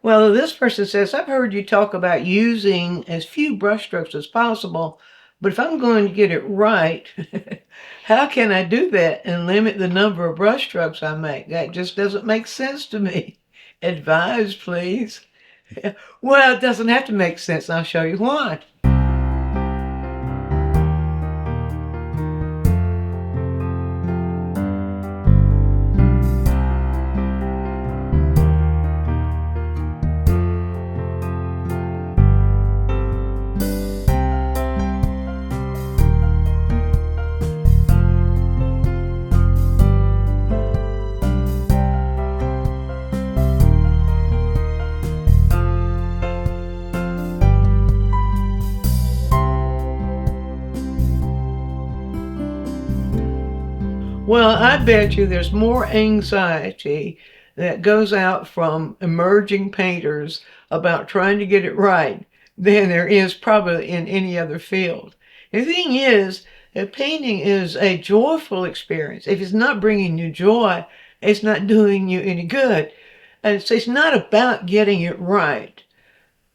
Well, this person says, I've heard you talk about using as few brushstrokes as possible, but if I'm going to get it right, how can I do that and limit the number of brushstrokes I make? That just doesn't make sense to me. Advise, please. Well, it doesn't have to make sense. I'll show you why. Well, I bet you there's more anxiety that goes out from emerging painters about trying to get it right than there is probably in any other field. The thing is, that painting is a joyful experience. If it's not bringing you joy, it's not doing you any good. And so it's not about getting it right.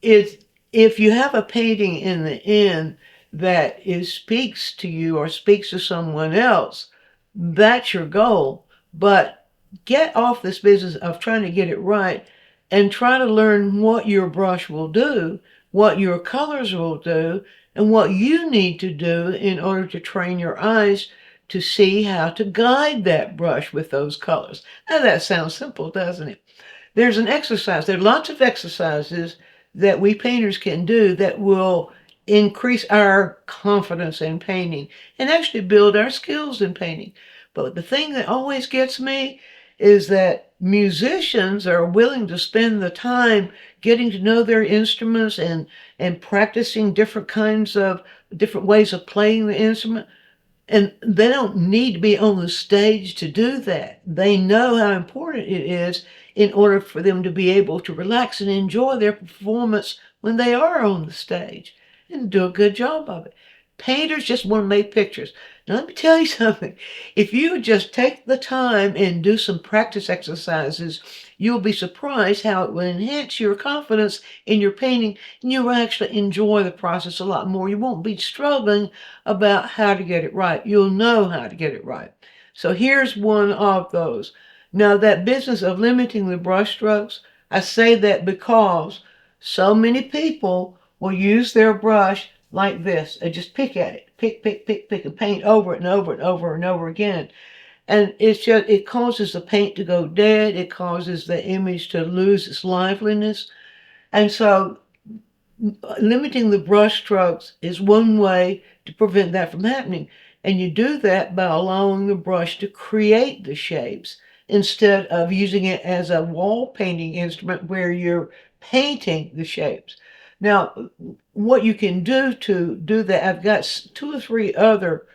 It's if you have a painting in the end that speaks to you or speaks to someone else, that's your goal. But get off this business of trying to get it right and try to learn what your brush will do, what your colors will do, and what you need to do in order to train your eyes to see how to guide that brush with those colors. Now that sounds simple, doesn't it? There's an exercise. There are lots of exercises that we painters can do that will increase our confidence in painting and actually build our skills in painting. But the thing that always gets me is that musicians are willing to spend the time getting to know their instruments and practicing different ways of playing the instrument. And they don't need to be on the stage to do that. They know how important it is in order for them to be able to relax and enjoy their performance when they are on the stage and do a good job of it. Painters just want to make pictures. Now, let me tell you something. If you just take the time and do some practice exercises, you'll be surprised how it will enhance your confidence in your painting and you'll actually enjoy the process a lot more. You won't be struggling about how to get it right. You'll know how to get it right. So here's one of those. Now, that business of limiting the brush strokes, I say that because so many people will use their brush like this and just pick at it, pick, and paint over it and over and over and over again. And it causes the paint to go dead. It causes the image to lose its liveliness. And so limiting the brush strokes is one way to prevent that from happening. And you do that by allowing the brush to create the shapes instead of using it as a wall painting instrument where you're painting the shapes. Now, what you can do to do that, I've got two or three other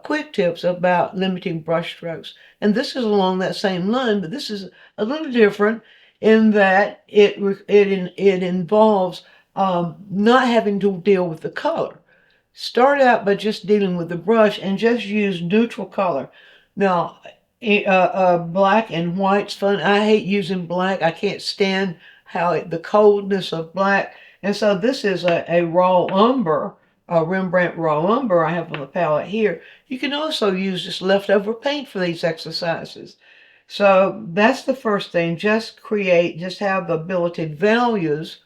quick tips about limiting brush strokes. And this is along that same line, but this is a little different in that it involves not having to deal with the color. Start out by just dealing with the brush and just use neutral color. Now, black and white's fun. I hate using black. I can't stand the coldness of black. And so this is a raw umber, a Rembrandt raw umber I have on the palette here. You can also use this leftover paint for these exercises. So that's the first thing. Just have the ability values,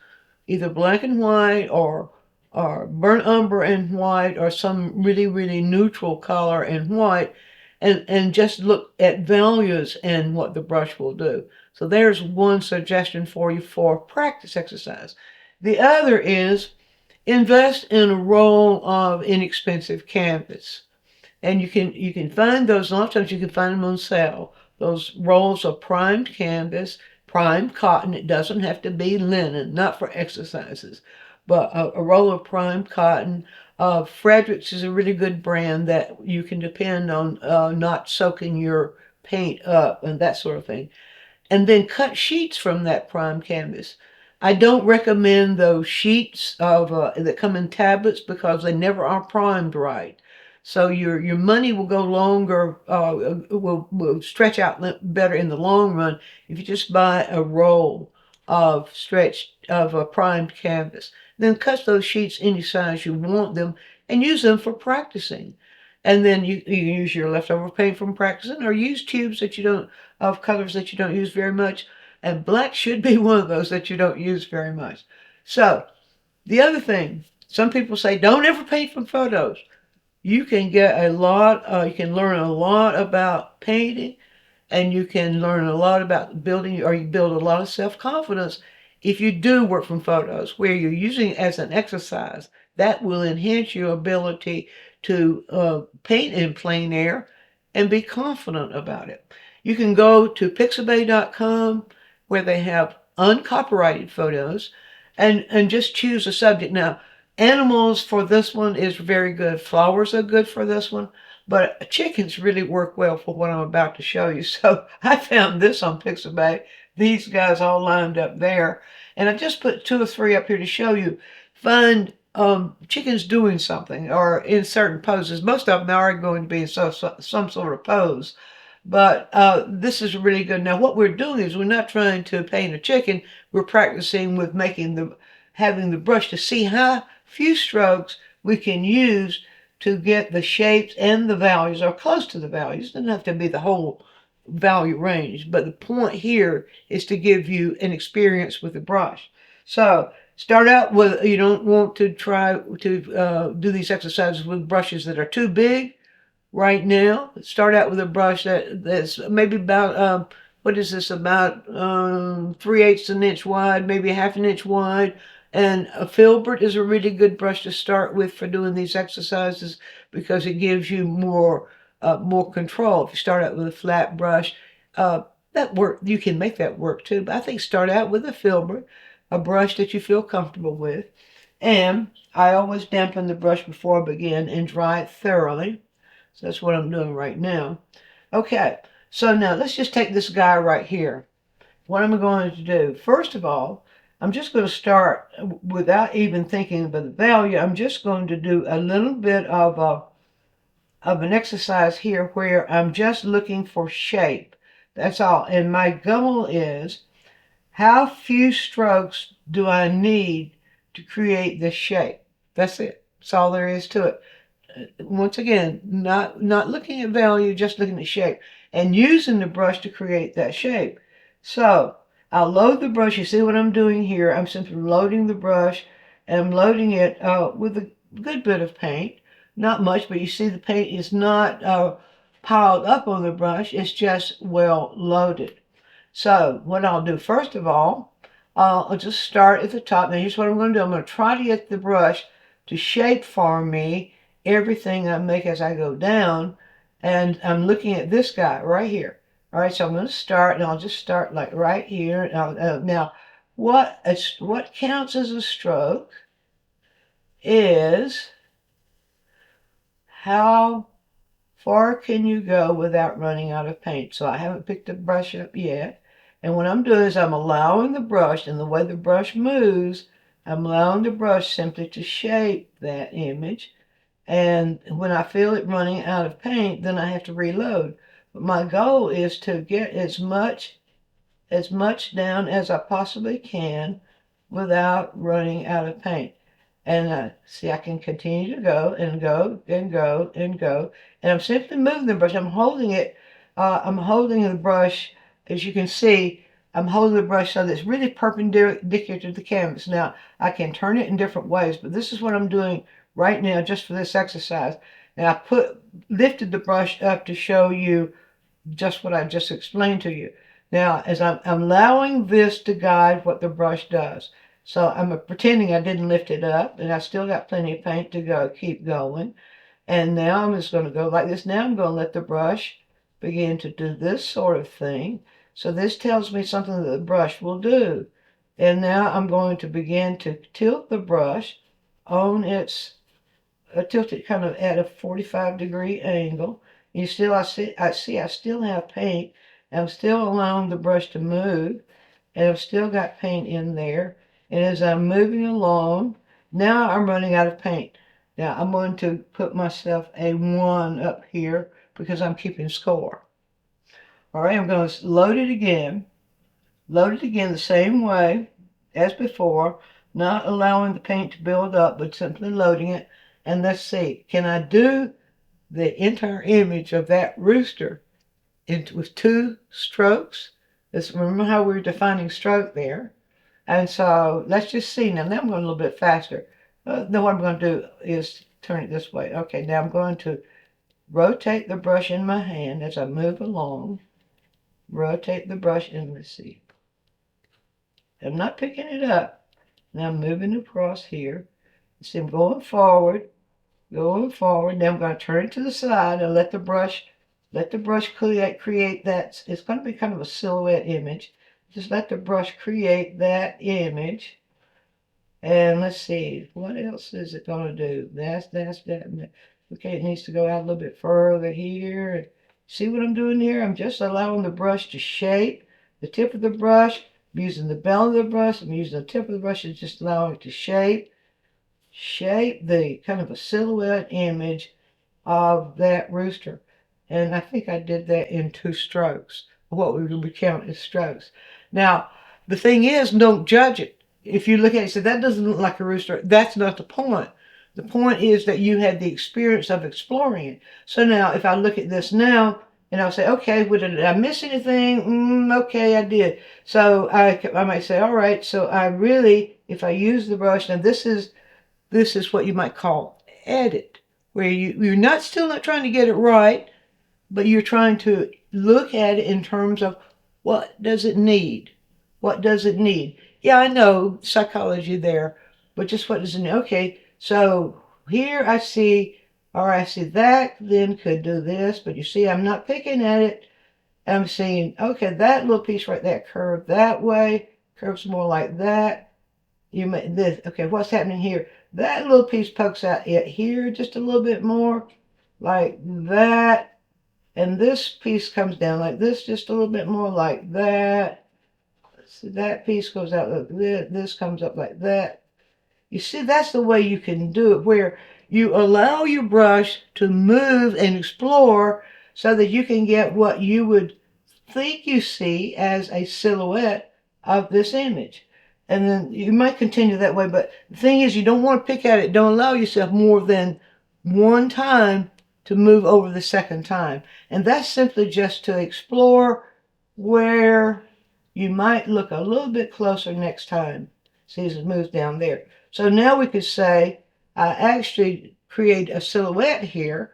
either black and white or burnt umber and white or some really, really neutral color and white, and just look at values and what the brush will do. So there's one suggestion for you for practice exercise. The other is invest in a roll of inexpensive canvas. And you can find those, a lot of times you can find them on sale. Those rolls of primed canvas, primed cotton. It doesn't have to be linen, not for exercises, but a roll of primed cotton. Frederick's is a really good brand that you can depend on not soaking your paint up and that sort of thing. And then cut sheets from that primed canvas. I don't recommend those sheets that come in tablets because they never are primed right. So your money will go longer, will stretch out better in the long run if you just buy a roll of a primed canvas. Then cut those sheets any size you want them and use them for practicing. And then you use your leftover paint from practicing, or use tubes that you don't of colors that you don't use very much. And black should be one of those that you don't use very much. So the other thing, some people say don't ever paint from photos. You can get a lot. You can learn a lot about painting, and you can learn a lot about building, or you build a lot of self-confidence if you do work from photos where you're using it as an exercise. That will enhance your ability to paint in plein air and be confident about it. You can go to pixabay.com where they have uncopyrighted photos, and just choose a subject. Now, animals for this one is very good. Flowers are good for this one. But chickens really work well for what I'm about to show you. So I found this on Pixabay. These guys all lined up there. And I just put two or three up here to show you. Find chickens doing something or in certain poses. Most of them are going to be in some sort of pose. But this is really good. Now what we're doing is we're not trying to paint a chicken. We're practicing with having the brush to see how few strokes we can use to get the shapes and the values, or close to the values. It doesn't have to be the whole value range, but the point here is to give you an experience with the brush. So start out with, you don't want to try to do these exercises with brushes that are too big right now. Start out with a brush that's maybe about, what is this, about 3/8 an inch wide, maybe half an inch wide. And a filbert is a really good brush to start with for doing these exercises because it gives you more control. If you start out with a flat brush, that work, you can make that work too. But I think start out with a filbert, a brush that you feel comfortable with. And I always dampen the brush before I begin and dry it thoroughly. So that's what I'm doing right now. Okay, so now let's just take this guy right here. What am I going to do? First of all, I'm just going to start without even thinking about the value. I'm just going to do a little bit of an exercise here where I'm just looking for shape. That's all. And my goal is, how few strokes do I need to create this shape? That's it. That's all there is to it. Once again, not looking at value, just looking at shape and using the brush to create that shape. So I'll load the brush. You see what I'm doing here? I'm simply loading the brush, and I'm loading it with a good bit of paint. Not much, but you see the paint is not piled up on the brush. It's just well loaded. So what I'll do, first of all, I'll just start at the top. Now here's what I'm going to do. I'm going to try to get the brush to shape for me everything I make as I go down. And I'm looking at this guy right here. All right, so I'm going to start, and I'll just start like right here. Now, what counts as a stroke is how far can you go without running out of paint. So I haven't picked the brush up yet. And what I'm doing is I'm allowing the brush, and the way the brush moves, I'm allowing the brush simply to shape that image. And when I feel it running out of paint, then I have to reload. But my goal is to get as much down as I possibly can without running out of paint. And see, I can continue to go and go and go and go. And I'm simply moving the brush. I'm holding it. I'm holding the brush, as you can see, I'm holding the brush so that it's really perpendicular to the canvas. Now, I can turn it in different ways, but this is what I'm doing right now just for this exercise. And I lifted the brush up to show you just what I just explained to you. Now, as I'm allowing this to guide what the brush does. So I'm pretending I didn't lift it up, and I still got plenty of paint to go, keep going. And now I'm just going to go like this. Now I'm going to let the brush begin to do this sort of thing. So this tells me something that the brush will do. And now I'm going to begin to tilt the brush on its, tilt it kind of at a 45-degree angle. You still, I see I still have paint. I'm still allowing the brush to move, and I've still got paint in there. And as I'm moving along, now I'm running out of paint. Now I'm going to put myself a 1 up here because I'm keeping score. All right, I'm going to load it again. Load it again the same way as before, not allowing the paint to build up, but simply loading it. And let's see, can I do the entire image of that rooster with 2 strokes? Remember how we were defining stroke there? And so let's just see. Now I'm going a little bit faster. Then what I'm going to do is turn it this way. Okay, now I'm going to rotate the brush in my hand as I move along. Rotate the brush and let's see. I'm not picking it up. Now I'm moving across here. See, I'm going forward, going forward. Now I'm going to turn it to the side and let the brush create that. It's going to be kind of a silhouette image. Just let the brush create that image. And let's see, what else is it going to do? That's that. Okay, it needs to go out a little bit further here. See what I'm doing here? I'm just allowing the brush to shape the tip of the brush. I'm using the bell of the brush. I'm using the tip of the brush and just allowing it to shape the kind of a silhouette image of that rooster. And I think I did that in 2 strokes, what we would count as strokes. Now, the thing is, don't judge it. If you look at it and say, that doesn't look like a rooster, that's not the point. The point is that you had the experience of exploring it. So now, if I look at this now, and I'll say, okay, well, did I miss anything? Okay, I did. So I might say, all right, so I really, if I use the brush, now this is what you might call edit, where you're still not trying to get it right, but you're trying to look at it in terms of what does it need? What does it need? Yeah, I know psychology there, but just what does it need? Okay, so here I see, or I see that then could do this, but you see I'm not picking at it. I'm seeing, okay, that little piece right there curved that way, curves more like that. You make this, okay, what's happening here? That little piece pokes out here just a little bit more, like that. And this piece comes down like this, just a little bit more like that. So that piece goes out like this, this comes up like that. You see, that's the way you can do it, where you allow your brush to move and explore so that you can get what you would think you see as a silhouette of this image. And then you might continue that way, but the thing is, you don't want to pick at it. Don't allow yourself more than one time to move over the second time. And that's simply just to explore where you might look a little bit closer next time. See, as it moves down there. So now we could say, I actually create a silhouette here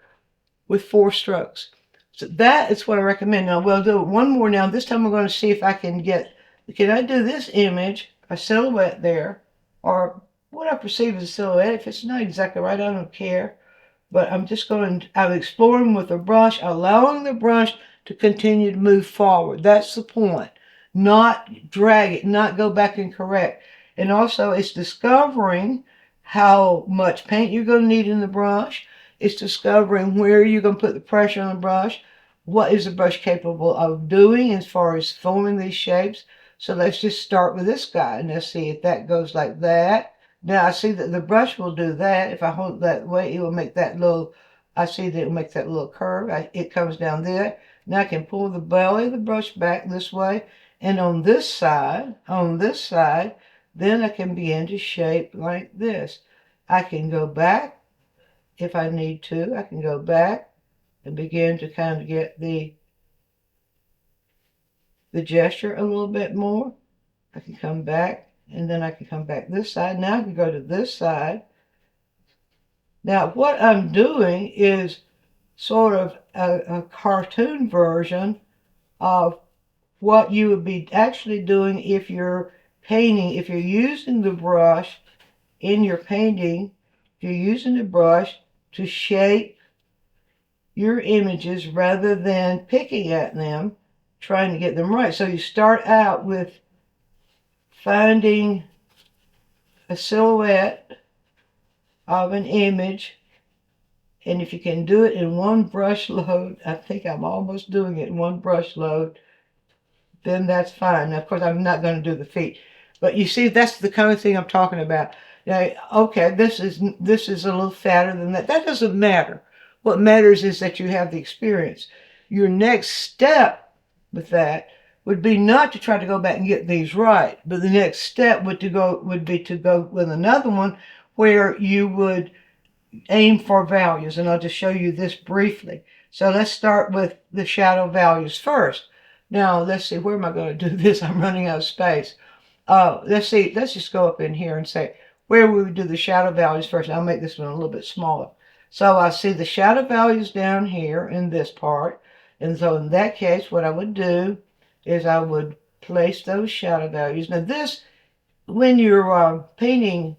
with 4 strokes. So that is what I recommend. Now we'll do one more now. This time I'm going to see if I can I do this image, a silhouette there, or what I perceive as a silhouette. If it's not exactly right, I don't care. But I'm exploring with the brush, allowing the brush to continue to move forward. That's the point. Not drag it, not go back and correct. And also it's discovering how much paint you're going to need in the brush. It's discovering where you're going to put the pressure on the brush. What is the brush capable of doing as far as forming these shapes? So let's just start with this guy. And let's see if that goes like that. Now I see that the brush will do that. If I hold it that way, it will make that little, I see that it will make that little curve. It comes down there. Now I can pull the belly of the brush back this way. And on this side, then I can begin to shape like this. I can go back if I need to. I can go back and begin to kind of get the gesture a little bit more. I can come back. And then I can come back this side. Now I can go to this side. Now what I'm doing is sort of a cartoon version of what you would be actually doing if you're painting, if you're using the brush in your painting, if you're using the brush to shape your images rather than picking at them, trying to get them right. So you start out with finding a silhouette of an image, and if you can do it in one brush load, I think I'm almost doing it in one brush load, then that's fine. Now, of course, I'm not going to do the feet, but you see, that's the kind of thing I'm talking about. Now, okay, this is a little fatter than that. That doesn't matter. What matters is that you have the experience. Your next step with that would be not to try to go back and get these right, but the next step would be to go with another one where you would aim for values. And I'll just show you this briefly. So let's start with the shadow values first. Now let's see, where am I going to do this? I'm running out of space. Let's see, let's just go up in here and say where we would do the shadow values first. I'll make this one a little bit smaller. So I see the shadow values down here in this part. And so in that case, what I would do is I would place those shadow values. Now this, when you're painting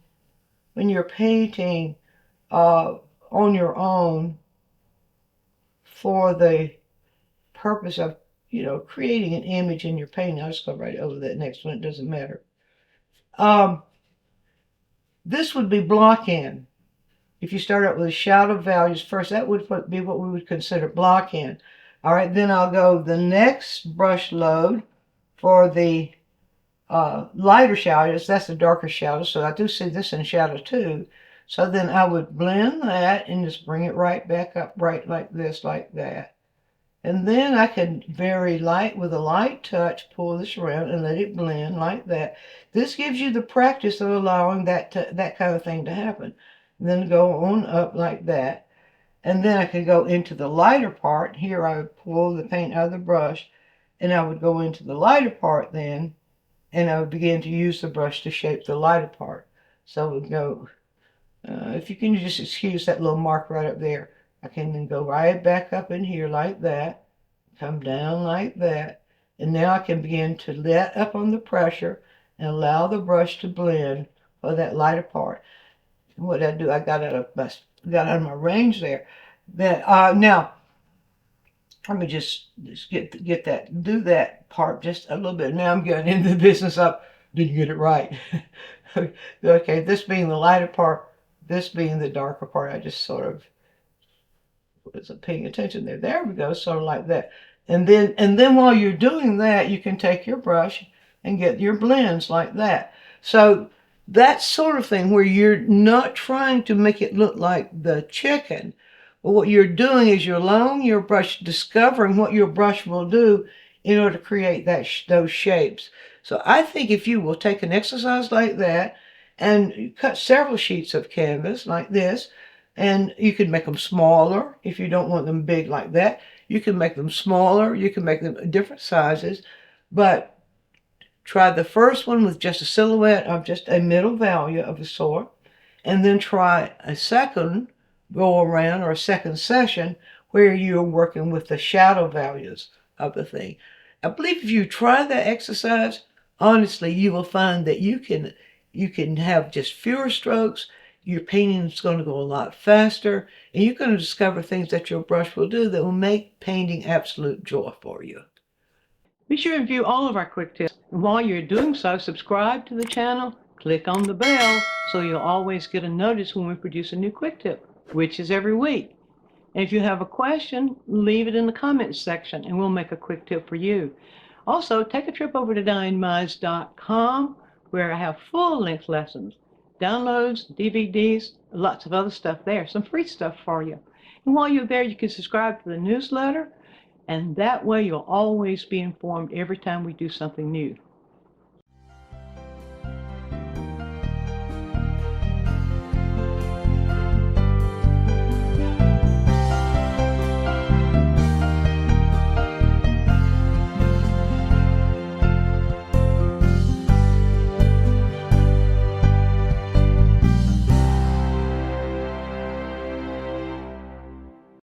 on your own for the purpose of, creating an image in your painting. I'll just go right over that next one. It doesn't matter. This would be block in. If you start out with the shadow values first, that would be what we would consider block in. All right, then I'll go the next brush load for the lighter shadows. That's the darker shadow, so I do see this in shadow too. So then I would blend that and just bring it right back up, right like this, like that. And then I can very light, with a light touch, pull this around and let it blend like that. This gives you the practice of allowing that kind of thing to happen. And then go on up like that. And then I could go into the lighter part. Here I would pull the paint out of the brush, and I would go into the lighter part then, and I would begin to use the brush to shape the lighter part. So we'd go, if you can just excuse that little mark right up there, I can then go right back up in here like that, come down like that, and now I can begin to let up on the pressure and allow the brush to blend for that lighter part. And what I do, I got out of my range there. Now, let me just get that, do that part just a little bit. Now I'm getting into the business of, did you get it right? Okay, this being the lighter part, this being the darker part, I just sort of wasn't paying attention there. There we go, sort of like that. And then while you're doing that, you can take your brush and get your blends like that. So that sort of thing where you're not trying to make it look like the chicken, but what you're doing is you're allowing your brush, discovering what your brush will do in order to create those shapes. So I think if you will take an exercise like that and cut several sheets of canvas like this, and you can make them smaller if you don't want them big like that. You can make them smaller. You can make them different sizes. But try the first one with just a silhouette of just a middle value of a sort. And then try a second go around or a second session where you're working with the shadow values of the thing. I believe if you try that exercise, honestly, you will find that you can have just fewer strokes. Your painting is going to go a lot faster, and you're going to discover things that your brush will do that will make painting absolute joy for you. Be sure to view all of our quick tips. And while you're doing so, subscribe to the channel, click on the bell, so you'll always get a notice when we produce a new quick tip, which is every week. And if you have a question, leave it in the comments section, and we'll make a quick tip for you. Also, take a trip over to DianneMize.com, where I have full-length lessons, downloads, DVDs, lots of other stuff there, some free stuff for you. And while you're there, you can subscribe to the newsletter, and that way you'll always be informed every time we do something new.